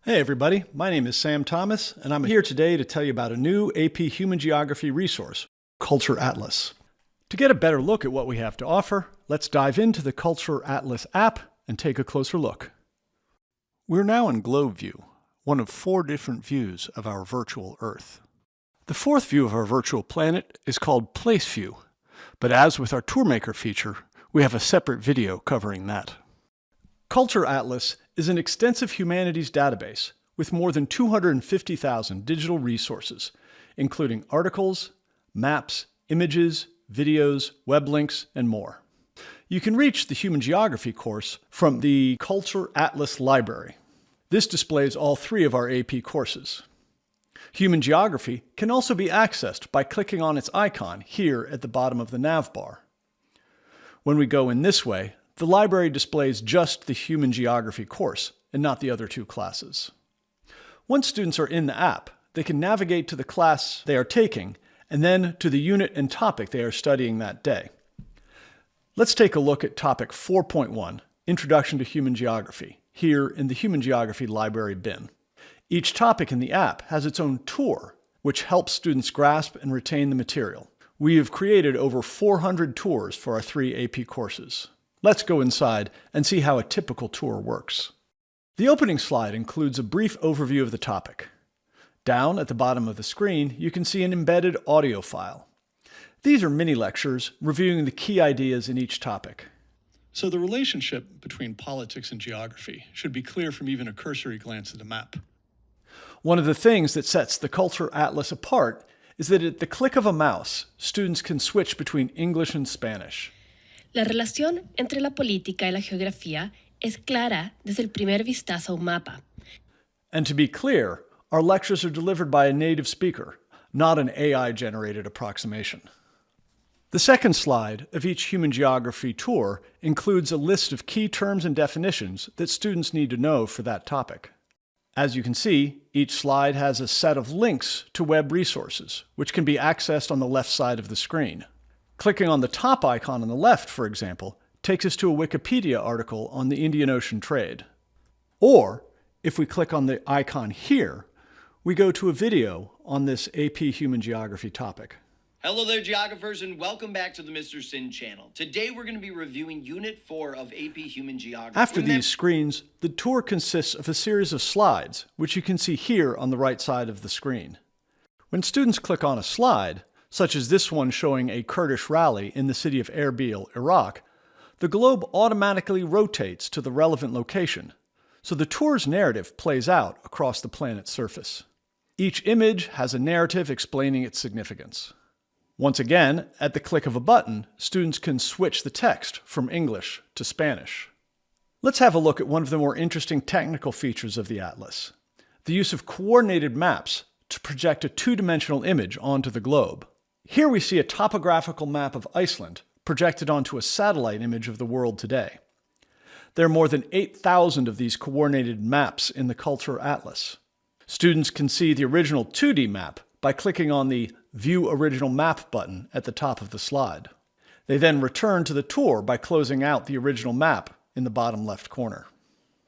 Hey everybody, my name is Sam Thomas, and I'm here today to tell you about a new AP Human Geography resource, Culture Atlas. To get a better look at what we have to offer, let's dive into the Culture Atlas app and take a closer look. We're now in Globe View, one of 4 different views of our virtual Earth. The 4th view of our virtual planet is called Place View, but as with our Tourmaker feature, we have a separate video covering that. Culture Atlas is an extensive humanities database with more than 250,000 digital resources, including articles, maps, images, videos, web links, and more. You can reach the Human Geography course from the Culture Atlas library. This displays all 3 of our AP courses. Human Geography can also be accessed by clicking on its icon here at the bottom of the nav bar. When we go in this way, the library displays just the Human Geography course and not the other 2 classes. Once students are in the app, they can navigate to the class they are taking and then to the unit and topic they are studying that day. Let's take a look at topic 4.1, Introduction to Human Geography, here in the Human Geography library bin. Each topic in the app has its own tour, which helps students grasp and retain the material. We have created over 400 tours for our 3 AP courses. Let's go inside and see how a typical tour works. The opening slide includes a brief overview of the topic. Down at the bottom of the screen, you can see an embedded audio file. These are mini lectures reviewing the key ideas in each topic. So the relationship between politics and geography should be clear from even a cursory glance at the map. One of the things that sets the Culture Atlas apart is that at the click of a mouse, students can switch between English and Spanish. La relación entre la política y la geografía es clara desde el primer vistazo a un mapa. And to be clear, our lectures are delivered by a native speaker, not an AI-generated approximation. The second slide of each Human Geography tour includes a list of key terms and definitions that students need to know for that topic. As you can see, each slide has a set of links to web resources, which can be accessed on the left side of the screen. Clicking on the top icon on the left, for example, takes us to a Wikipedia article on the Indian Ocean trade. Or, if we click on the icon here, we go to a video on this AP Human Geography topic. Hello there, geographers, and welcome back to the Mr. Sin channel. Today we're going to be reviewing Unit 4 of AP Human Geography. After these screens, the tour consists of a series of slides, which you can see here on the right side of the screen. When students click on a slide, such as this one showing a Kurdish rally in the city of Erbil, Iraq, the globe automatically rotates to the relevant location, so the tour's narrative plays out across the planet's surface. Each image has a narrative explaining its significance. Once again, at the click of a button, students can switch the text from English to Spanish. Let's have a look at one of the more interesting technical features of the Atlas, the use of coordinated maps to project a 2-dimensional image onto the globe. Here we see a topographical map of Iceland projected onto a satellite image of the world today. There are more than 8,000 of these coordinated maps in the Culture Atlas. Students can see the original 2D map by clicking on the View Original Map button at the top of the slide. They then return to the tour by closing out the original map in the bottom left corner.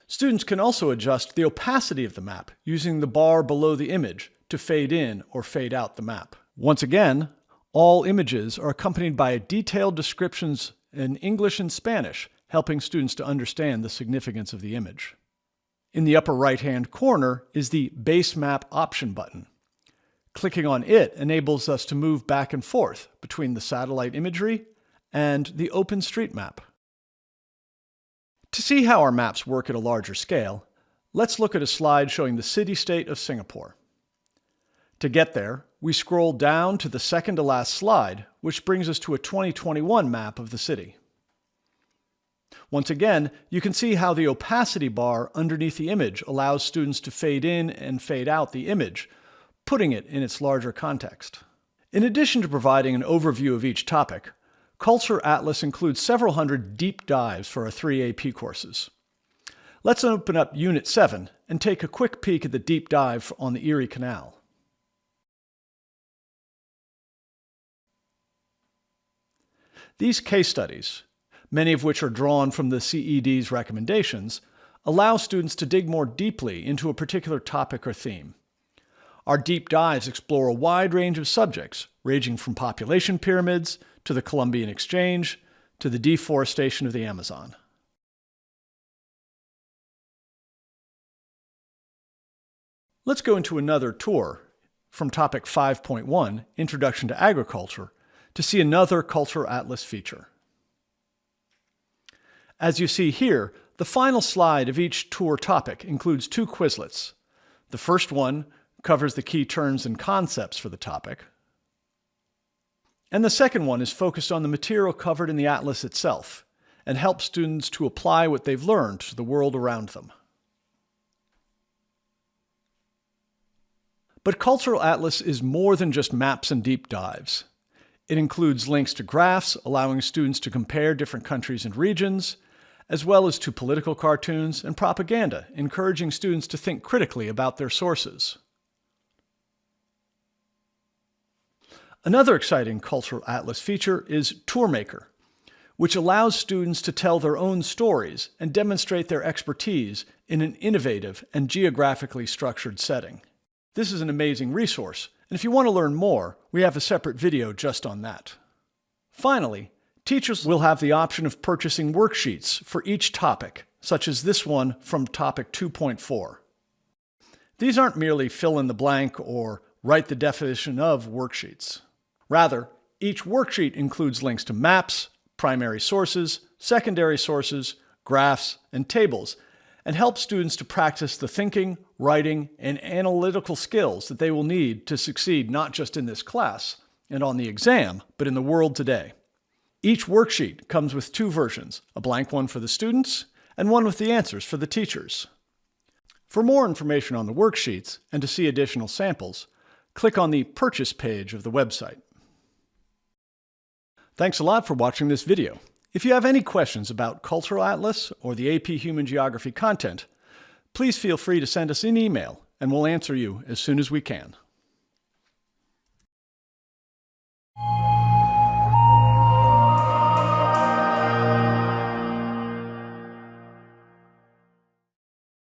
Students can also adjust the opacity of the map using the bar below the image to fade in or fade out the map. Once again, all images are accompanied by detailed descriptions in English and Spanish, helping students to understand the significance of the image. In the upper right-hand corner is the Base Map option button. Clicking on it enables us to move back and forth between the satellite imagery and the OpenStreetMap. To see how our maps work at a larger scale, let's look at a slide showing the city-state of Singapore. To get there, we scroll down to the second to last slide, which brings us to a 2021 map of the city. Once again, you can see how the opacity bar underneath the image allows students to fade in and fade out the image, putting it in its larger context. In addition to providing an overview of each topic, Culture Atlas includes several hundred deep dives for our 3 AP courses. Let's open up Unit 7 and take a quick peek at the deep dive on the Erie Canal. These case studies, many of which are drawn from the CED's recommendations, allow students to dig more deeply into a particular topic or theme. Our deep dives explore a wide range of subjects, ranging from population pyramids to the Columbian Exchange to the deforestation of the Amazon. Let's go into another tour from topic 5.1, Introduction to Agriculture, to see another Cultural Atlas feature. As you see here, the final slide of each tour topic includes 2 Quizlets. The first one covers the key terms and concepts for the topic, and the second one is focused on the material covered in the atlas itself and helps students to apply what they've learned to the world around them. But Cultural Atlas is more than just maps and deep dives. It includes links to graphs, allowing students to compare different countries and regions, as well as to political cartoons and propaganda, encouraging students to think critically about their sources. Another exciting Cultural Atlas feature is Tourmaker, which allows students to tell their own stories and demonstrate their expertise in an innovative and geographically structured setting. This is an amazing resource, and if you want to learn more, we have a separate video just on that. Finally, teachers will have the option of purchasing worksheets for each topic, such as this one from topic 2.4. These aren't merely fill in the blank or write the definition of worksheets. Rather, each worksheet includes links to maps, primary sources, secondary sources, graphs, and tables, and helps students to practice the thinking, writing, and analytical skills that they will need to succeed not just in this class and on the exam, but in the world today. Each worksheet comes with 2 versions, a blank one for the students and one with the answers for the teachers. For more information on the worksheets and to see additional samples, click on the Purchase page of the website. Thanks a lot for watching this video. If you have any questions about Cultural Atlas or the AP Human Geography content, please feel free to send us an email and we'll answer you as soon as we can.